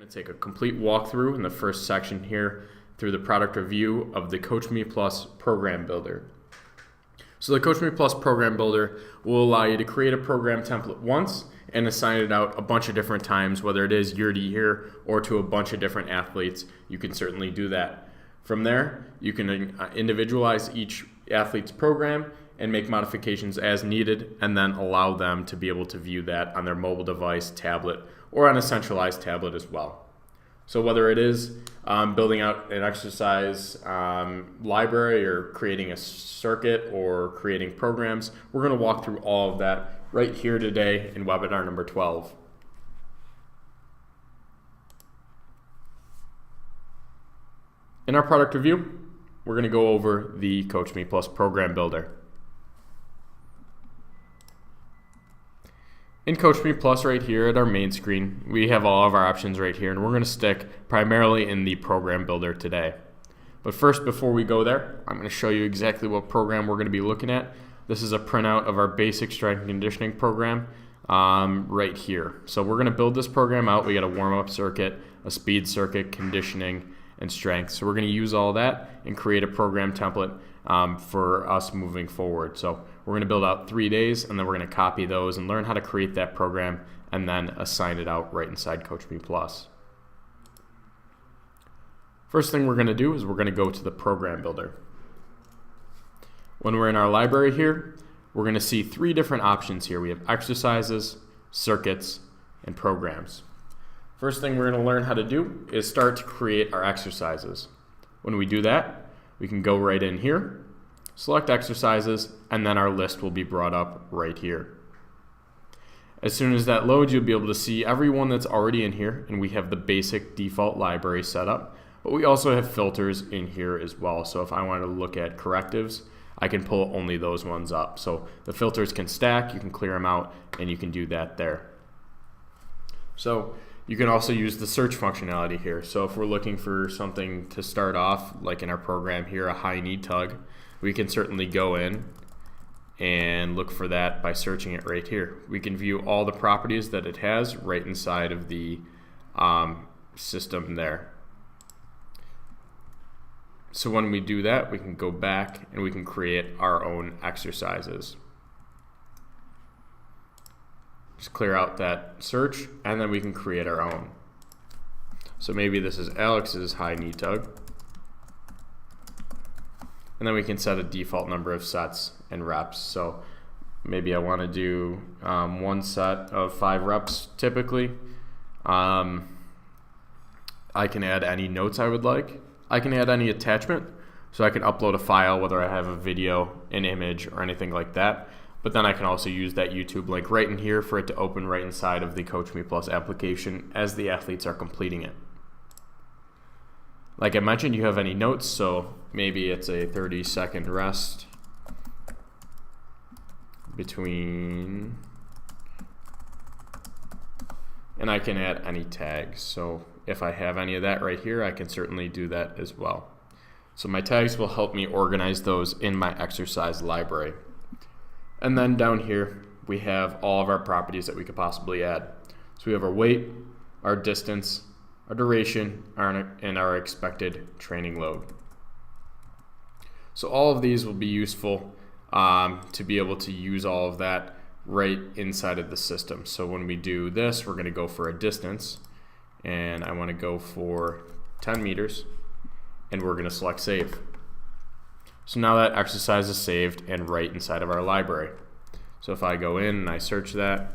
going to take a complete walkthrough in the first section here through the product review of the CoachMePlus Program Builder. So the CoachMePlus Program Builder will allow you to create a program template once and assign it out a bunch of different times, whether it is year to year or to a bunch of different athletes. You can certainly do that. From there, you can individualize each athlete's program and make modifications as needed, and then allow them to be able to view that on their mobile device, tablet, or on a centralized tablet as well. So whether it is building out an exercise library or creating a circuit or creating programs, we're going to walk through all of that right here today in webinar number 12. In our product review, we're going to go over the CoachMePlus Program Builder. In CoachMePlus right here at our main screen, we have all of our options right here, and we're going to stick primarily in the Program Builder today. But first, before we go there, I'm going to show you exactly what program we're going to be looking at. This is a printout of our basic strength and conditioning program right here. So we're going to build this program out. We got a warm-up circuit, a speed circuit, conditioning, and strength. So we're going to use all that and create a program template for us moving forward. So we're going to build out 3 days, and then we're going to copy those and learn how to create that program and then assign it out right inside CoachMePlus. First thing we're going to do is we're going to go to the Program Builder. When we're in our library here, we're going to see 3 different options here. We have exercises, circuits, and programs. First thing we're going to learn how to do is start to create our exercises. When we do that, we can go right in here, select exercises, and then our list will be brought up right here. As soon as that loads, you'll be able to see everyone that's already in here, and we have the basic default library set up, but we also have filters in here as well. So if I want to look at correctives, I can pull only those ones up. So the filters can stack, you can clear them out, and you can do that there. So you can also use the search functionality here. So if we're looking for something to start off, like in our program here, a high knee tug, we can certainly go in and look for that by searching it right here. We can view all the properties that it has right inside of the system there. So when we do that, we can go back and we can create our own exercises. Just clear out that search, and then we can create our own. So maybe this is Alex's high knee tug. And then we can set a default number of sets and reps. So maybe I want to do 1 set of 5 reps typically. I can add any notes I would like. I can add any attachment. So I can upload a file, whether I have a video, an image, or anything like that. But then I can also use that YouTube link right in here for it to open right inside of the CoachMePlus application as the athletes are completing it. Like I mentioned, you have any notes, so maybe it's a 30-second rest between, and I can add any tags. So if I have any of that right here, I can certainly do that as well. So my tags will help me organize those in my exercise library. And then down here, we have all of our properties that we could possibly add. So we have our weight, our distance, our duration, and our expected training load. So all of these will be useful to be able to use all of that right inside of the system. So when we do this, we're going to go for a distance, and I want to go for 10 meters, and we're going to select save. So now that exercise is saved and right inside of our library. So if I go in and I search that,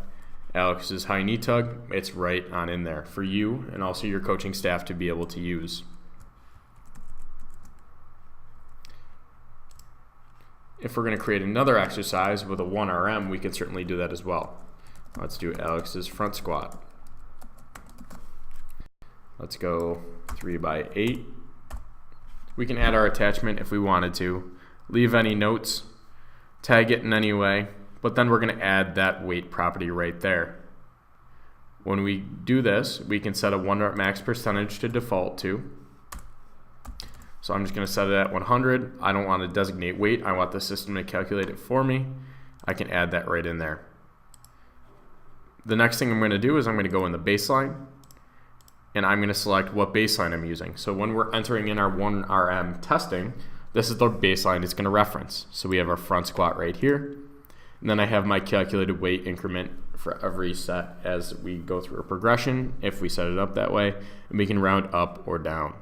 Alex's high knee tug, it's right on in there for you and also your coaching staff to be able to use. If we're going to create another exercise with a 1 RM, we can certainly do that as well. Let's do Alex's front squat. Let's go 3 by 8. We can add our attachment if we wanted to, leave any notes, tag it in any way, but then we're going to add that weight property right there. When we do this, we can set a 1 rep max percentage to default to. So I'm just going to set it at 100. I don't want to designate weight. I want the system to calculate it for me. I can add that right in there. The next thing I'm going to do is I'm going to go in the baseline, and I'm going to select what baseline I'm using. So when we're entering in our 1RM testing, this is the baseline it's going to reference. So we have our front squat right here, and then I have my calculated weight increment for every set as we go through a progression, if we set it up that way, and we can round up or down.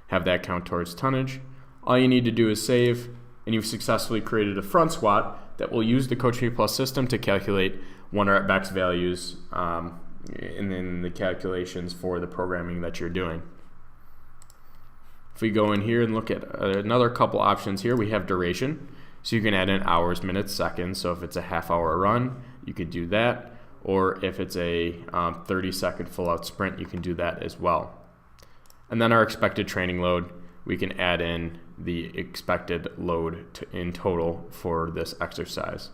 Have that count towards tonnage. All you need to do is save, and you've successfully created a front squat that will use the CoachMePlus system to calculate 1 rep values in the calculations for the programming that you're doing. If we go in here and look at another couple options here, we have duration. So you can add in hours, minutes, seconds. So if it's a half-hour run, you could do that. Or if it's a 30-second full-out sprint, you can do that as well. And then our expected training load, we can add in the expected load in total for this exercise.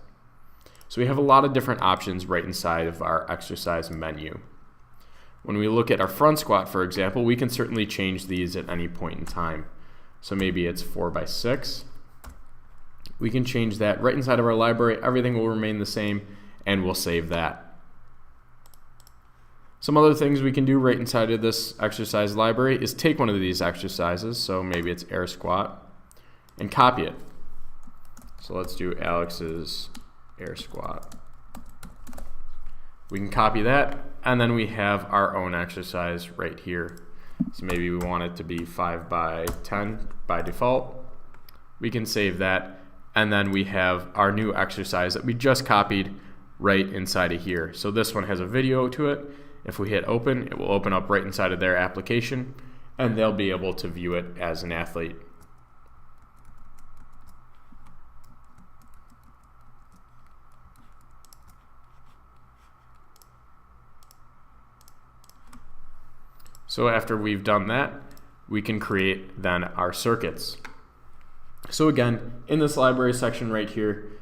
So we have a lot of different options right inside of our exercise menu. When we look at our front squat, for example, we can certainly change these at any point in time. So maybe it's 4x6. We can change that right inside of our library. Everything will remain the same, and we'll save that. Some other things we can do right inside of this exercise library is take one of these exercises, so maybe it's air squat, and copy it. So let's do Alex's air squat. We can copy that, and then we have our own exercise right here. So maybe we want it to be 5x10 by default. We can save that, and then we have our new exercise that we just copied right inside of here. So this one has a video to it. If we hit open, it will open up right inside of their application, and they'll be able to view it as an athlete. So after we've done that, we can create then our circuits. So again, in this library section right here,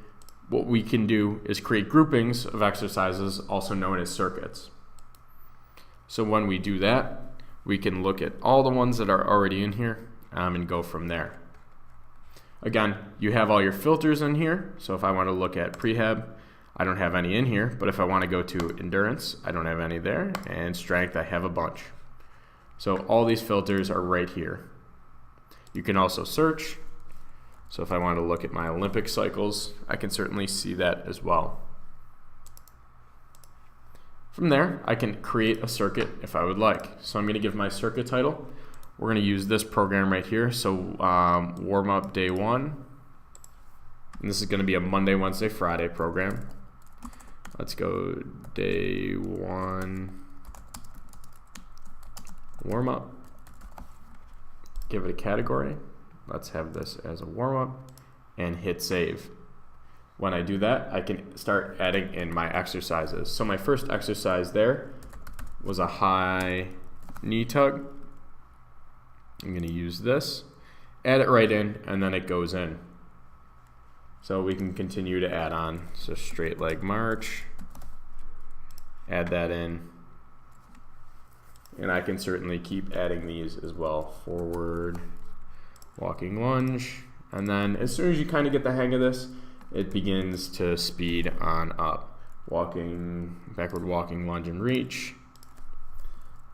what we can do is create groupings of exercises, also known as circuits. So when we do that, we can look at all the ones that are already in here and go from there. Again, you have all your filters in here. So if I want to look at prehab, I don't have any in here, but if I want to go to endurance, I don't have any there, and strength, I have a bunch. So all these filters are right here. You can also search. So if I want to look at my Olympic cycles, I can certainly see that as well. From there, I can create a circuit if I would like. So I'm going to give my circuit title. We're going to use this program right here. So warm up day 1. And this is going to be a Monday, Wednesday, Friday program. Let's go day 1. Warm up. Give it a category. Let's have this as a warm up and hit save. When I do that, I can start adding in my exercises. So my first exercise there was a high knee tug. I'm going to use this, add it right in, and then it goes in. So we can continue to add on. So straight leg march, add that in. And I can certainly keep adding these as well. Forward, walking lunge. And then as soon as you kind of get the hang of this, it begins to speed on up. Walking, backward walking lunge and reach.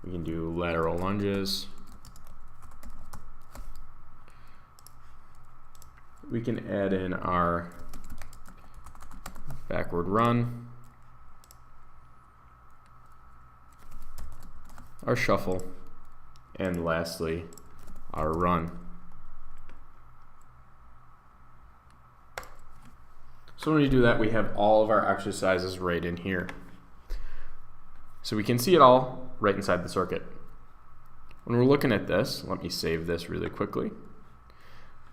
We can do lateral lunges. We can add in our backward run, our shuffle, and lastly, our run. So when we do that, we have all of our exercises right in here. So we can see it all right inside the circuit. When we're looking at this, let me save this really quickly.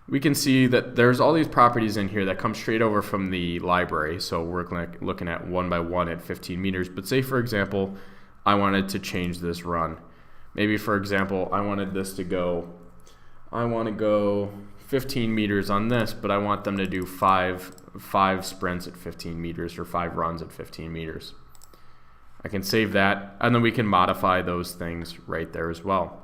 We can see that there's all these properties in here that come straight over from the library. So we're looking at 1 by 1 at 15 meters. But say, for example, I wanted to change this run. Maybe, for example, I want to go 15 meters on this, but I want them to do five sprints at 15 meters or 5 runs at 15 meters. I can save that, and then we can modify those things right there as well.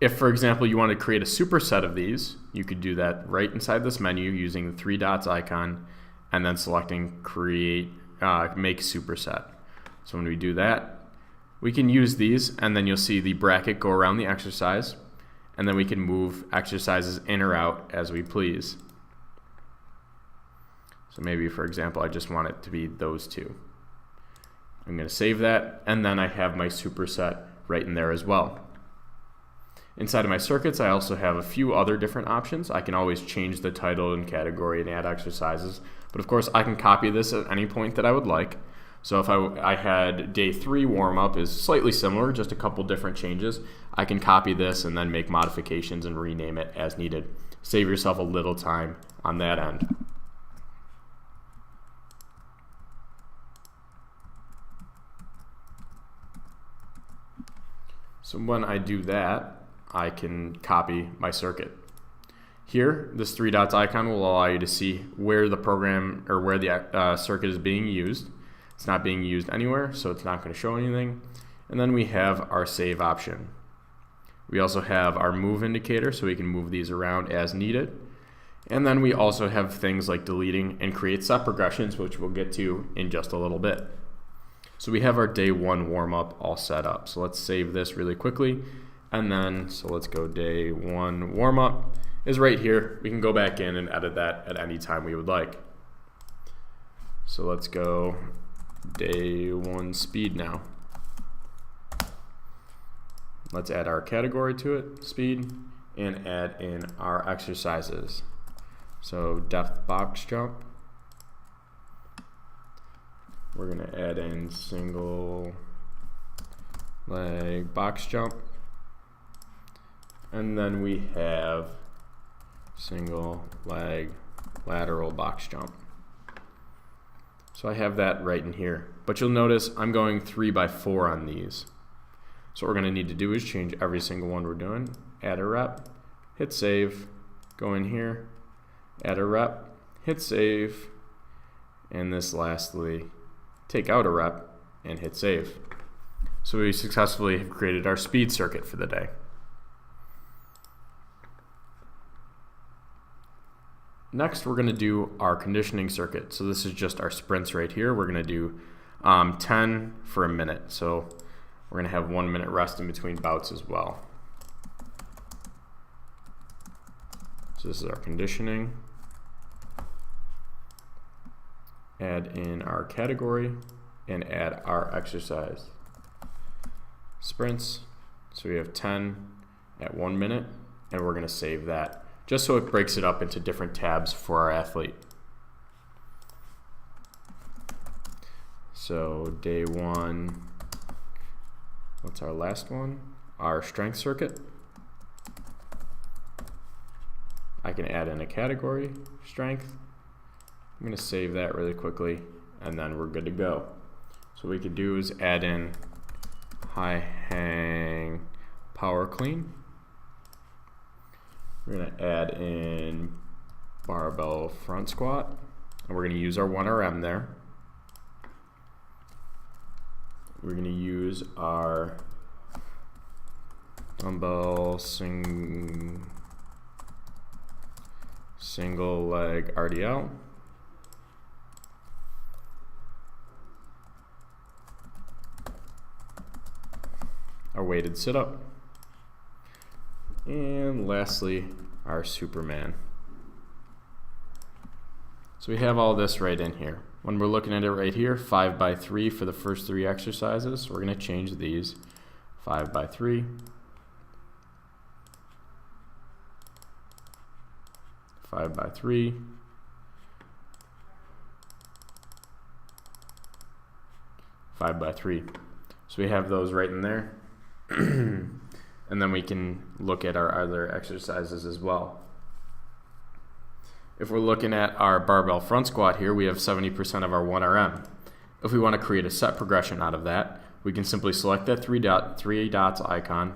If, for example, you want to create a superset of these, you could do that right inside this menu using the 3 dots icon and then selecting create, make superset. So when we do that, We can use these, and then you'll see the bracket go around the exercise, and then we can move exercises in or out as we please. So maybe, for example, I just want it to be those two. I'm going to save that, and then I have my superset right in there as well. Inside of my circuits, I also have a few other different options. I can always change the title and category and add exercises, but of course I can copy this at any point that I would like. So if I had day 3 warm-up is slightly similar, just a couple different changes. I can copy this and then make modifications and rename it as needed. Save yourself a little time on that end. So when I do that, I can copy my circuit. Here, this 3 dots icon will allow you to see where the program or where the circuit is being used. It's not being used anywhere, so it's not going to show anything. And then we have our save option. We also have our move indicator, so we can move these around as needed. And then we also have things like deleting and create set progressions, which we'll get to in just a little bit. So we have our day 1 warm-up all set up. So let's save this really quickly. And then, so let's go day 1 warm-up is right here. We can go back in and edit that at any time we would like. So let's go day 1 speed now. Let's add our category to it, speed, and add in our exercises. So depth box jump. We're going to add in single leg box jump. And then we have single leg lateral box jump. So I have that right in here. But you'll notice I'm going 3 by 4 on these. So what we're going to need to do is change every single one we're doing. Add a rep, hit save, go in here, add a rep, hit save, and this lastly, take out a rep and hit save. So we successfully have created our speed circuit for the day. Next, we're going to do our conditioning circuit. So this is just our sprints right here. We're going to do 10 for a minute. So we're going to have 1 minute rest in between bouts as well. So this is our conditioning. Add in our category and add our exercise. Sprints. So we have 10 at 1 minute, and we're going to save that, just so it breaks it up into different tabs for our athlete. So day 1, what's our last one? Our strength circuit. I can add in a category, strength. I'm going to save that really quickly, and then we're good to go. So what we could do is add in high hang power clean. We're going to add in barbell front squat, and we're going to use our 1RM there. We're going to use our dumbbell single leg RDL. Our weighted sit-up. And lastly, our Superman. So we have all this right in here. When we're looking at it right here, 5 by 3 for the first 3 exercises. So we're going to change these. 5 by 3. 5 by 3. 5 by 3. So we have those right in there. And then we can look at our other exercises as well. If we're looking at our barbell front squat here, we have 70% of our 1RM. If we want to create a set progression out of that, we can simply select that three dots icon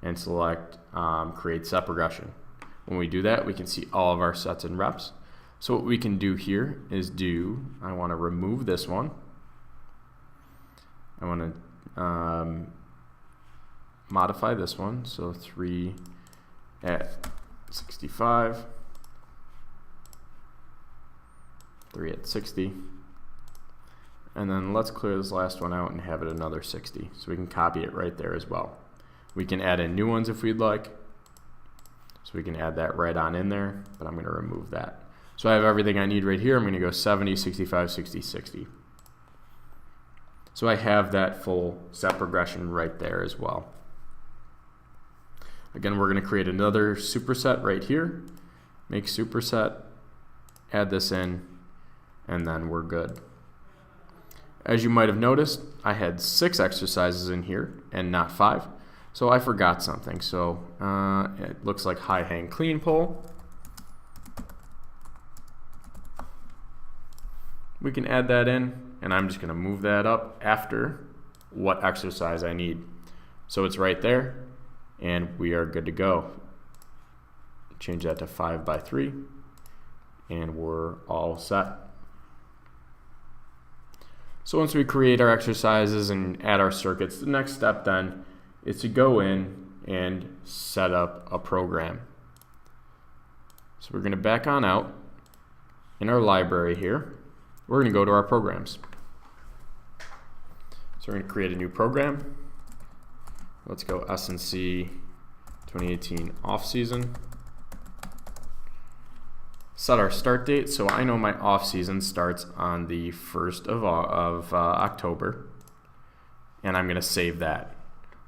and select create set progression. When we do that, we can see all of our sets and reps. So what we can do here is I want to remove this one. I want to modify this one, so 3 at 65, 3 at 60, And then let's clear this last one out and have it another 60. So we can copy it right there as well. We can add in new ones if we'd like. So we can add that right on in there, but I'm going to remove that. So I have everything I need right here. I'm going to go 70, 65, 60, 60. So I have that full set progression right there as well. Again, we're going to create another superset right here. Make superset, add this in, and then we're good. As you might have noticed, I had 6 exercises in here and not 5. So I forgot something. So it looks like high hang clean pull. We can add that in, and I'm just going to move that up after what exercise I need. So it's right there, and we are good to go. Change that to 5 by 3, and we're all set. So once we create our exercises and add our circuits, the next step then is to go in and set up a program. So we're going to back on out in our library here. We're going to go to our programs. So we're going to create a new program. Let's go S&C 2018 off season. Set our start date. So I know my off season starts on the 1st of October, and I'm going to save that.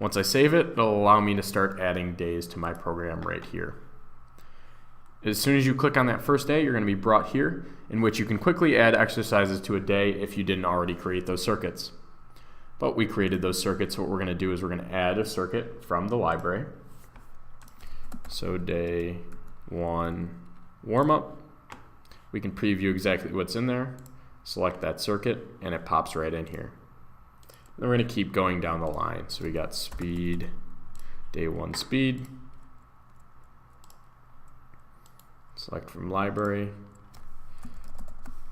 Once I save it, it'll allow me to start adding days to my program right here. As soon as you click on that first day, you're going to be brought here, in which you can quickly add exercises to a day if you didn't already create those circuits. But we created those circuits, so what we're going to do is we're going to add a circuit from the library. So day 1 warm-up. We can preview exactly what's in there, select that circuit, and it pops right in here. Then we're going to keep going down the line. So we got speed, day 1 speed. Select from library,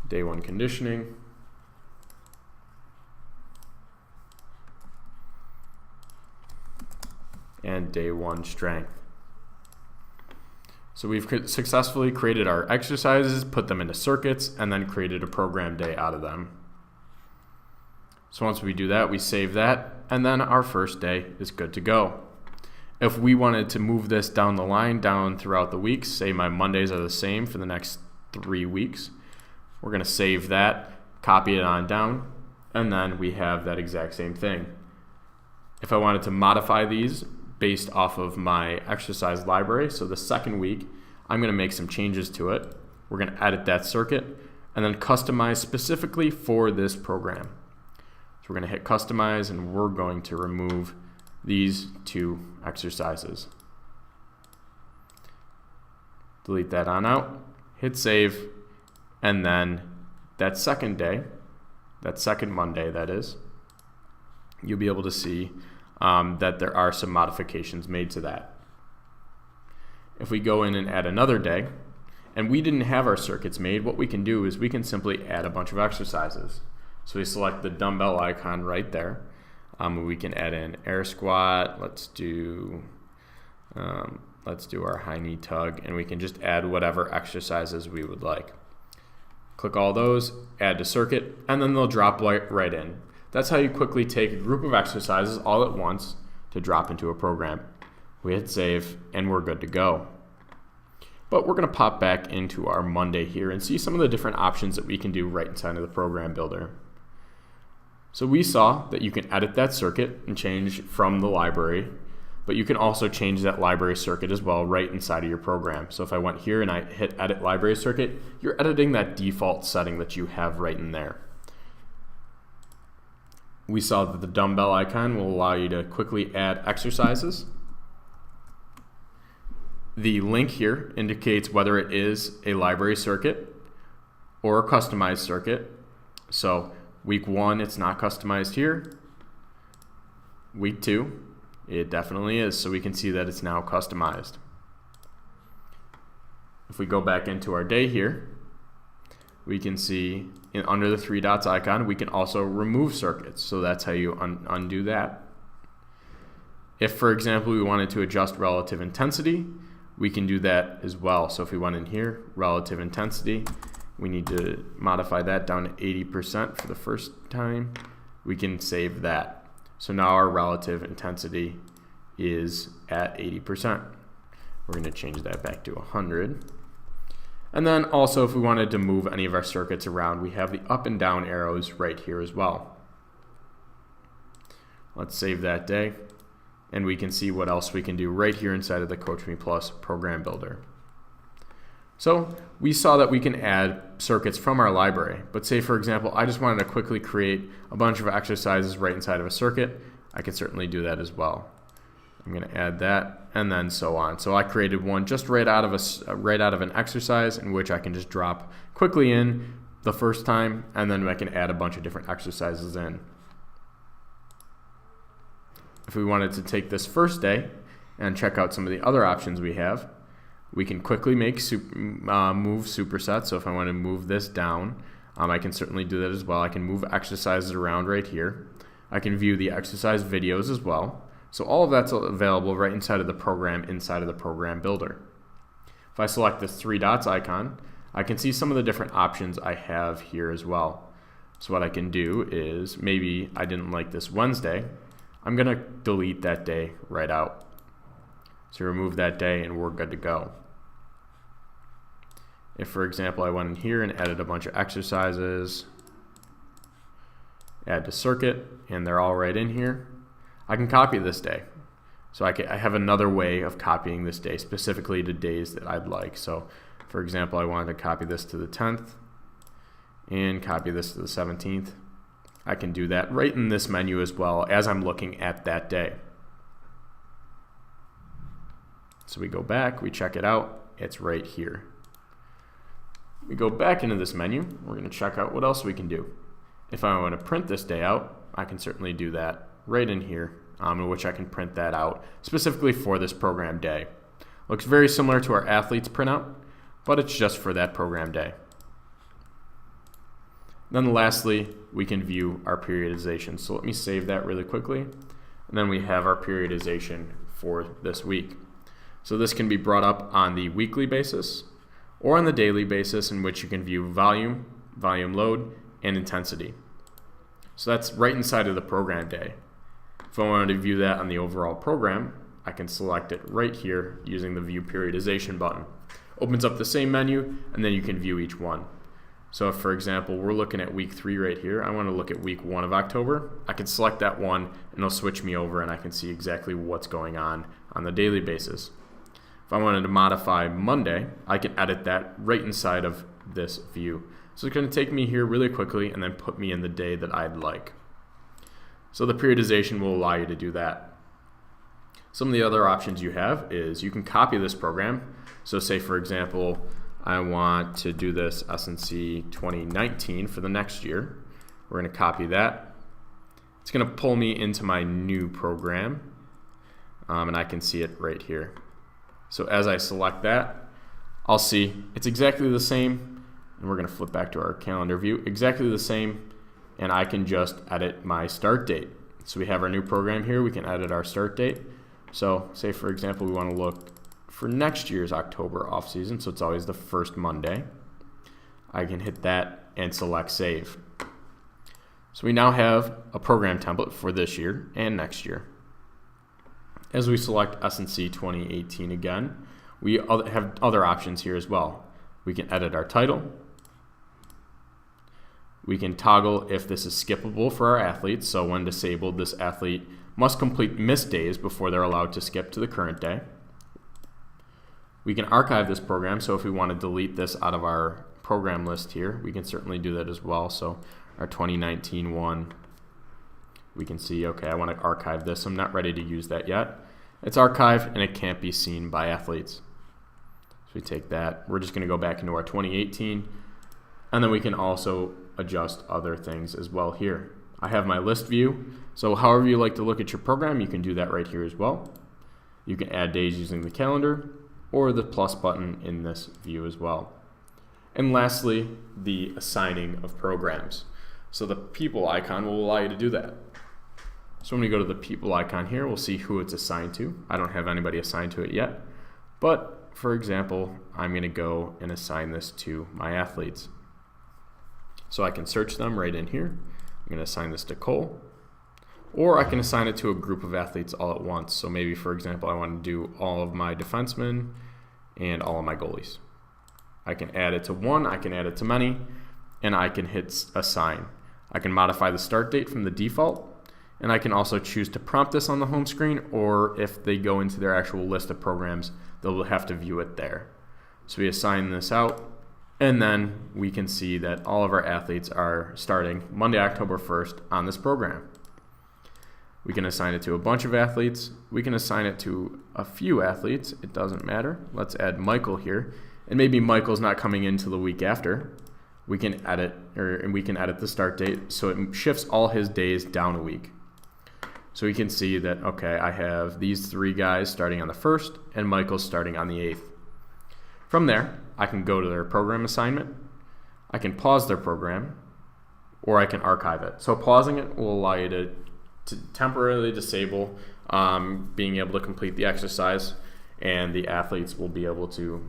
day 1 conditioning, and day 1 strength. So we've successfully created our exercises, put them into circuits, and then created a program day out of them. So once we do that, we save that, and then our first day is good to go. If we wanted to move this down the line, down throughout the weeks, say my Mondays are the same for the next 3 weeks, we're going to save that, copy it on down, and then we have that exact same thing. If I wanted to modify these based off of my exercise library, so the second week, I'm going to make some changes to it. We're going to edit that circuit, and then customize specifically for this program. So we're going to hit customize, and we're going to remove these 2 exercises. Delete that on out, hit save, and then that second day, that second Monday that is, you'll be able to see that there are some modifications made to that. If we go in and add another day, and we didn't have our circuits made, what we can do is we can simply add a bunch of exercises. So we select the dumbbell icon right there. We can add in air squat. Let's do our high knee tug, and we can just add whatever exercises we would like. Click all those, add to circuit, and then they'll drop right in. That's how you quickly take a group of exercises all at once to drop into a program. We hit save, and we're good to go. But we're going to pop back into our Monday here and see some of the different options that we can do right inside of the program builder. So we saw that you can edit that circuit and change from the library, but you can also change that library circuit as well right inside of your program. So if I went here and I hit edit library circuit, you're editing that default setting that you have right in there. We saw that the dumbbell icon will allow you to quickly add exercises. The link here indicates whether it is a library circuit or a customized circuit. So week 1, it's not customized here. Week 2, it definitely is, so we can see that it's now customized. If we go back into our day here, we can see under the 3 dots icon, we can also remove circuits. So that's how you undo that. If, for example, we wanted to adjust relative intensity, we can do that as well. So if we went in here, relative intensity, we need to modify that down to 80% for the first time. We can save that. So now our relative intensity is at 80%. We're going to change that back to 100. And then also, if we wanted to move any of our circuits around, we have the up and down arrows right here as well. Let's save that day, and we can see what else we can do right here inside of the CoachMePlus program builder. So we saw that we can add circuits from our library, but say for example I just wanted to quickly create a bunch of exercises right inside of a circuit. I can certainly do that as well. I'm going to add that, and then so on. So I created one just right out of an exercise in which I can just drop quickly in the first time, and then I can add a bunch of different exercises in. If we wanted to take this first day and check out some of the other options we have, we can quickly make move supersets. So if I want to move this down, I can certainly do that as well. I can move exercises around right here. I can view the exercise videos as well. So all of that's available right inside of the program builder. If I select this three dots icon, I can see some of the different options I have here as well. So what I can do is, maybe I didn't like this Wednesday, I'm going to delete that day right out. So remove that day and we're good to go. If, for example, I went in here and added a bunch of exercises, add to circuit, and they're all right in here, I can copy this day. So I have another way of copying this day, specifically to days that I'd like. So, for example, I wanted to copy this to the 10th and copy this to the 17th. I can do that right in this menu as well as I'm looking at that day. So we go back, we check it out, it's right here. We go back into this menu, we're going to check out what else we can do. If I want to print this day out, I can certainly do that right in here, in which I can print that out specifically for this program day. Looks very similar to our athletes printout, but it's just for that program day. Then lastly, we can view our periodization. So let me save that really quickly. And then we have our periodization for this week. So this can be brought up on the weekly basis or on the daily basis, in which you can view volume, volume load, and intensity. So that's right inside of the program day. If I wanted to view that on the overall program, I can select it right here using the View Periodization button. Opens up the same menu, and then you can view each one. So if, for example, we're looking at week 3 right here, I want to look at week 1 of October, I can select that one, and it'll switch me over, and I can see exactly what's going on the daily basis. If I wanted to modify Monday, I can edit that right inside of this view. So it's going to take me here really quickly and then put me in the day that I'd like. So the periodization will allow you to do that. Some of the other options you have is you can copy this program. So say, for example, I want to do this S&C 2019 for the next year. We're going to copy that. It's going to pull me into my new program, and I can see it right here. So as I select that, I'll see it's exactly the same, and we're going to flip back to our calendar view, exactly the same, and I can just edit my start date. So we have our new program here, we can edit our start date. So say, for example, we want to look for next year's October off season, so it's always the first Monday. I can hit that and select save. So we now have a program template for this year and next year. As we select S&C 2018 again, we have other options here as well. We can edit our title. We can toggle if this is skippable for our athletes. So when disabled, this athlete must complete missed days before they're allowed to skip to the current day. We can archive this program, so if we want to delete this out of our program list here, we can certainly do that as well. So our 2019 one, we can see, okay, I want to archive this. I'm not ready to use that yet. It's archived and it can't be seen by athletes. So we take that. We're just going to go back into our 2018, and then we can also adjust other things as well here. I have my list view, so however you like to look at your program, you can do that right here as well. You can add days using the calendar or the plus button in this view as well. And lastly, the assigning of programs. So the people icon will allow you to do that. So when we go to the people icon here, we'll see who it's assigned to. I don't have anybody assigned to it yet, but for example, I'm going to go and assign this to my athletes. So I can search them right in here. I'm going to assign this to Cole. Or I can assign it to a group of athletes all at once. So maybe, for example, I want to do all of my defensemen and all of my goalies. I can add it to one, I can add it to many, and I can hit assign. I can modify the start date from the default, and I can also choose to prompt this on the home screen, or if they go into their actual list of programs, they'll have to view it there. So we assign this out, and then we can see that all of our athletes are starting Monday, October 1st on this program. We can assign it to a bunch of athletes. We can assign it to a few athletes. It doesn't matter. Let's add Michael here. And maybe Michael's not coming in till the week after. We can edit, and we can edit the start date so it shifts all his days down a week. So we can see that, okay, I have these 3 guys starting on the 1st and Michael's starting on the 8th. From there, I can go to their program assignment. I can pause their program, or I can archive it. So pausing it will allow you to temporarily disable being able to complete the exercise, and the athletes will be able to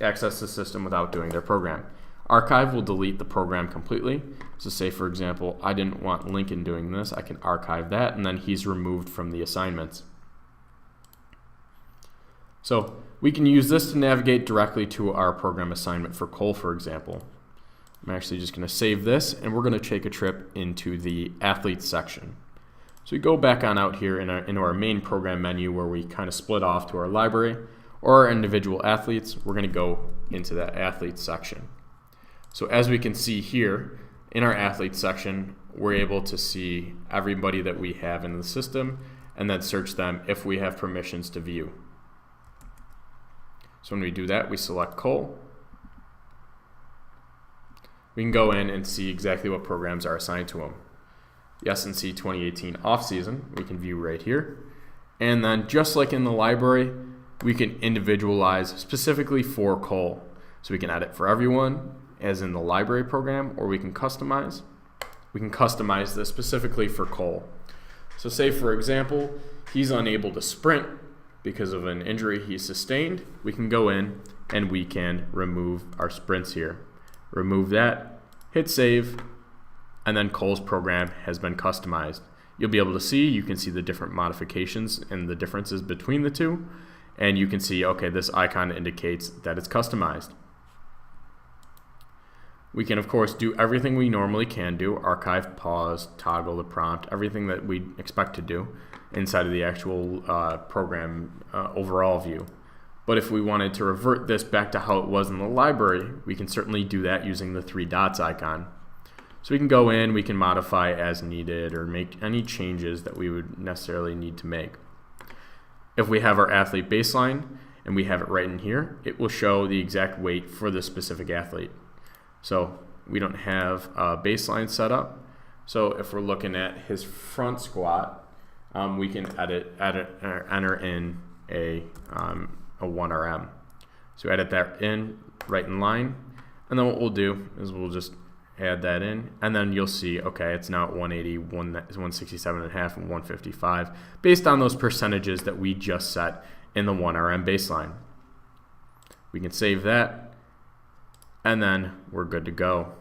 access the system without doing their program. Archive will delete the program completely. So say, for example, I didn't want Lincoln doing this. I can archive that, and then he's removed from the assignments. So we can use this to navigate directly to our program assignment for Cole, for example. I'm actually just going to save this, and we're going to take a trip into the athletes section. So we go back on out here into our main program menu, where we kind of split off to our library or our individual athletes. We're going to go into that athletes section. So as we can see here in our athletes section, we're able to see everybody that we have in the system and then search them if we have permissions to view. So when we do that, we select Cole. We can go in and see exactly what programs are assigned to him. The S&C 2018 off-season, we can view right here. And then just like in the library, we can individualize specifically for Cole. So we can edit for everyone, as in the library program, or we can customize. We can customize this specifically for Cole. So say, for example, he's unable to sprint because of an injury he sustained. We can go in and we can remove our sprints here. Remove that, hit save, and then Cole's program has been customized. You'll be able to see, you can see the different modifications and the differences between the two, and you can see, okay, this icon indicates that it's customized. We can, of course, do everything we normally can do: archive, pause, toggle the prompt, everything that we expect to do inside of the actual program overall view. But if we wanted to revert this back to how it was in the library, we can certainly do that using the 3 dots icon. So we can go in, we can modify as needed, or make any changes that we would necessarily need to make. If we have our athlete baseline and we have it right in here, it will show the exact weight for this specific athlete. So we don't have a baseline set up. So if we're looking at his front squat, we can enter in a 1RM. So edit that in, right in line, and then what we'll do is we'll just add that in, and then you'll see, okay, it's now at 180, 167.5, and 155, based on those percentages that we just set in the 1RM baseline. We can save that, and then we're good to go.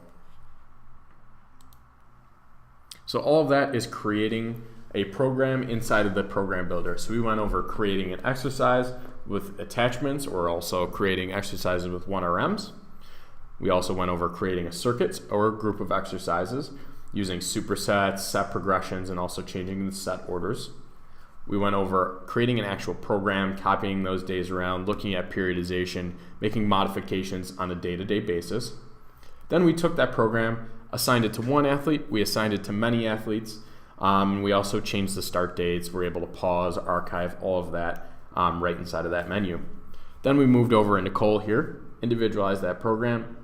So all of that is creating a program inside of the program builder. So we went over creating an exercise with attachments, or also creating exercises with 1RMs. We also went over creating a circuit or a group of exercises using supersets, set progressions, and also changing the set orders. We went over creating an actual program, copying those days around, looking at periodization, making modifications on a day-to-day basis. Then we took that program, assigned it to one athlete, we assigned it to many athletes. We also changed the start dates. We're able to pause, archive, all of that right inside of that menu. Then we moved over into Cole here, individualized that program.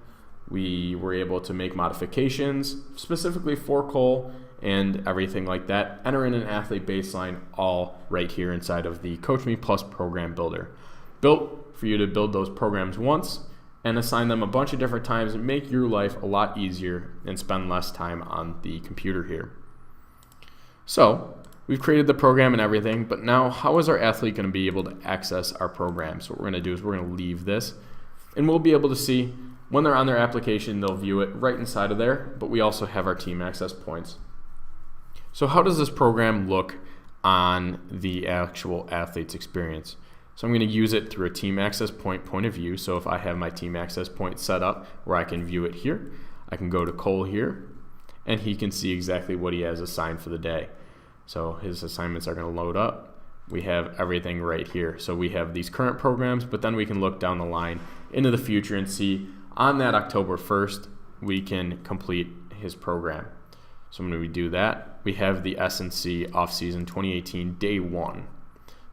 We were able to make modifications specifically for Cole and everything like that. Enter in an athlete baseline, all right here inside of the CoachMePlus program builder. Built for you to build those programs once and assign them a bunch of different times and make your life a lot easier and spend less time on the computer here. So we've created the program and everything, but now how is our athlete going to be able to access our program? So what we're going to do is we're going to leave this, and we'll be able to see When they're on their application, they'll view it right inside of there, but we also have our team access points. So how does this program look on the actual athlete's experience? So I'm going to use it through a team access point of view. So if I have my team access point set up where I can view it here, I can go to Cole here, and he can see exactly what he has assigned for the day. So his assignments are going to load up. We have everything right here. So we have these current programs, but then we can look down the line into the future and see on that October 1st, we can complete his program. So when we do that, we have the S&C Offseason 2018 Day 1.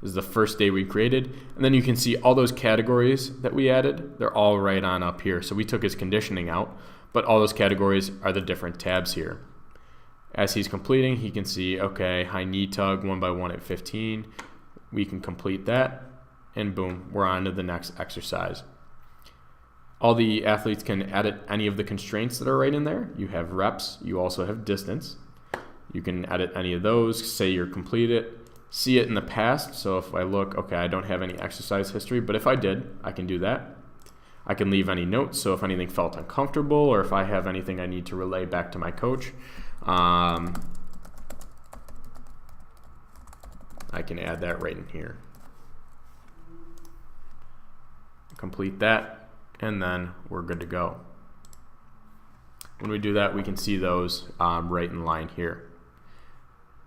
This is the first day we created, and then you can see all those categories that we added. They're all right on up here. So we took his conditioning out, but all those categories are the different tabs here. As he's completing, he can see, okay, high knee tug 1x1 at 15. We can complete that, and boom, we're on to the next exercise. All the athletes can edit any of the constraints that are right in there. You have reps, you also have distance. You can edit any of those, say you're completed, see it in the past. So if I look, okay, I don't have any exercise history, but if I did, I can do that. I can leave any notes, so if anything felt uncomfortable or if I have anything I need to relay back to my coach, I can add that right in here. Complete that, and then we're good to go. When we do that, we can see those right in line here.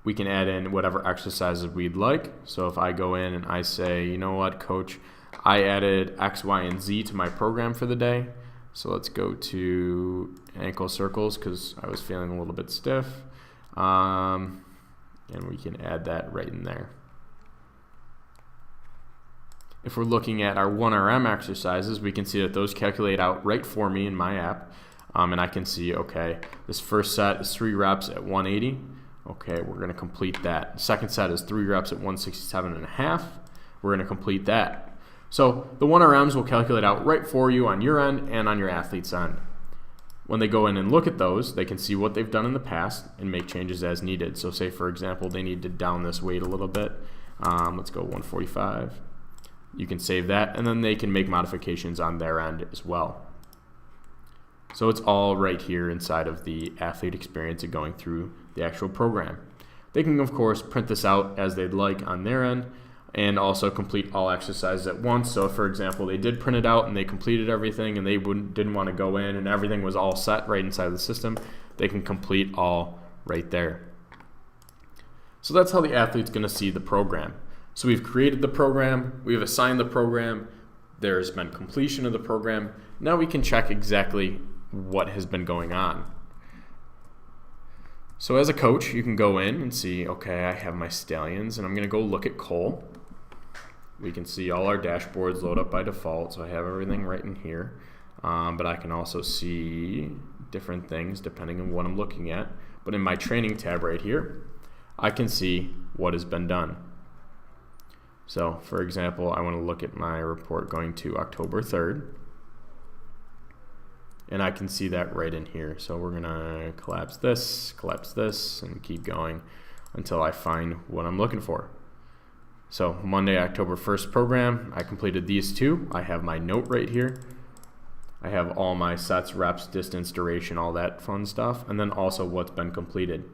We can add in whatever exercises we'd like. So if I go in and I say, you know what, coach, I added X, Y, and Z to my program for the day. So let's go to ankle circles because I was feeling a little bit stiff. And we can add that right in there. If we're looking at our 1RM exercises, we can see that those calculate out right for me in my app. And I can see, okay, this first set is 3 reps at 180. Okay, we're going to complete that. Second set is 3 reps at 167.5. We're going to complete that. So the 1RMs will calculate out right for you on your end and on your athlete's end. When they go in and look at those, they can see what they've done in the past and make changes as needed. So say, for example, they need to down this weight a little bit. Let's go 145. You can save that, and then they can make modifications on their end as well. So it's all right here inside of the athlete experience of going through the actual program. They can, of course, print this out as they'd like on their end and also complete all exercises at once. So, for example, they did print it out and they completed everything and they didn't want to go in and everything was all set right inside the system, they can complete all right there. So that's how the athlete's going to see the program. So we've created the program, we've assigned the program, there's been completion of the program. Now we can check exactly what has been going on. So as a coach, you can go in and see, okay, I have my stallions and I'm going to go look at Cole. We can see all our dashboards load up by default, so I have everything right in here. But I can also see different things depending on what I'm looking at. But in my training tab right here, I can see what has been done. So for example, I want to look at my report going to October 3rd. And I can see that right in here. So we're going to collapse this, and keep going until I find what I'm looking for. So Monday, October 1st program, I completed these 2. I have my note right here. I have all my sets, reps, distance, duration, all that fun stuff, and then also what's been completed.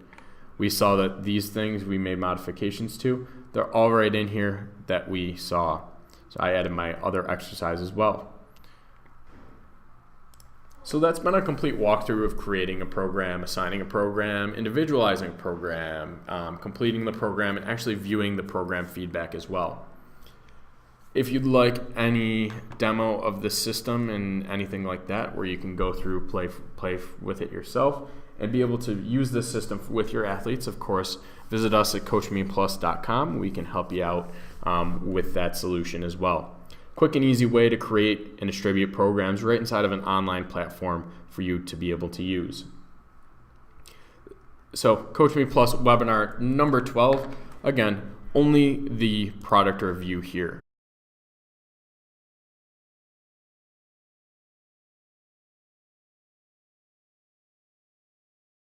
We saw that these things we made modifications to, they're all right in here that we saw. So I added my other exercise as well. So that's been a complete walkthrough of creating a program, assigning a program, individualizing a program, completing the program, and actually viewing the program feedback as well. If you'd like any demo of the system and anything like that, where you can go through, play with it yourself, and be able to use this system with your athletes, of course, visit us at CoachMePlus.com. We can help you out with that solution as well. Quick and easy way to create and distribute programs right inside of an online platform for you to be able to use. So CoachMePlus webinar number 12, again, only the product review here.